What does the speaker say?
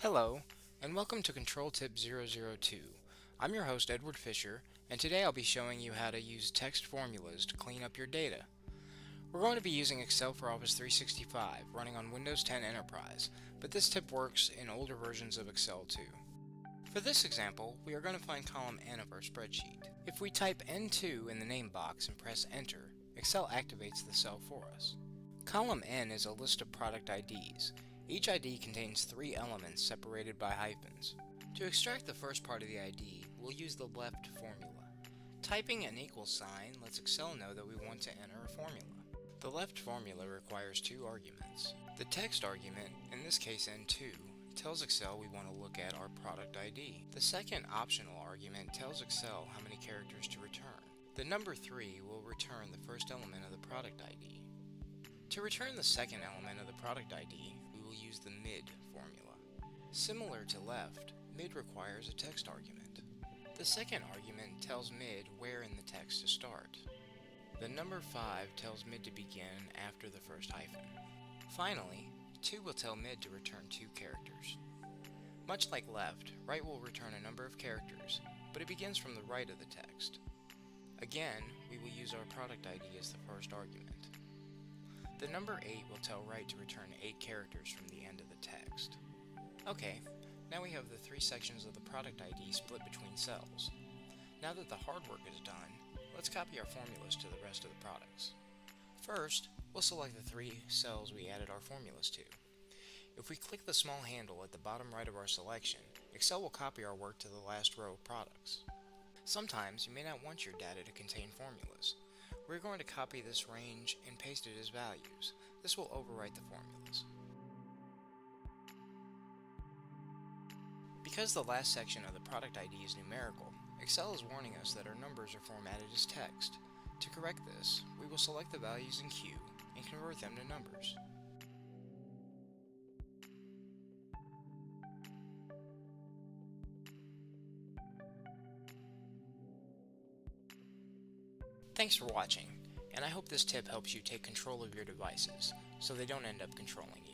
Hello, and welcome to CtrlTip 002. I'm your host Edward Fisher, and today I'll be showing you how to use text formulas to clean up your data. We're going to be using Excel for Office 365, running on Windows 10 Enterprise, but this tip works in older versions of Excel too. For this example, we are going to find column N of our spreadsheet. If we type N2 in the name box and press Enter, Excel activates the cell for us. Column N is a list of product IDs. Each ID contains 3 elements separated by hyphens. To extract the first part of the ID, we'll use the left formula. Typing an equals sign lets Excel know that we want to enter a formula. The left formula requires 2 arguments. The text argument, in this case N2, tells Excel we want to look at our product ID. The second optional argument tells Excel how many characters to return. The number 3 will return the first element of the product ID. To return the second element of the product ID, we will use the mid formula. Similar to left, mid requires a text argument. The second argument tells mid where in the text to start. The number 5 tells mid to begin after the first hyphen. Finally, 2 will tell mid to return 2 characters. Much like left, right will return a number of characters, but it begins from the right of the text. Again, we will use our product ID as the first argument. The number 8 will tell right to return 8 characters from the end of the text. Okay, now we have the 3 sections of the product ID split between cells. Now that the hard work is done, let's copy our formulas to the rest of the products. First, we'll select the 3 cells we added our formulas to. If we click the small handle at the bottom right of our selection, Excel will copy our work to the last row of products. Sometimes you may not want your data to contain formulas. We're going to copy this range and paste it as values. This will overwrite the formulas. Because the last section of the product ID is numerical, Excel is warning us that our numbers are formatted as text. To correct this, we will select the values in Q and convert them to numbers. Thanks for watching, and I hope this tip helps you take control of your devices so they don't end up controlling you.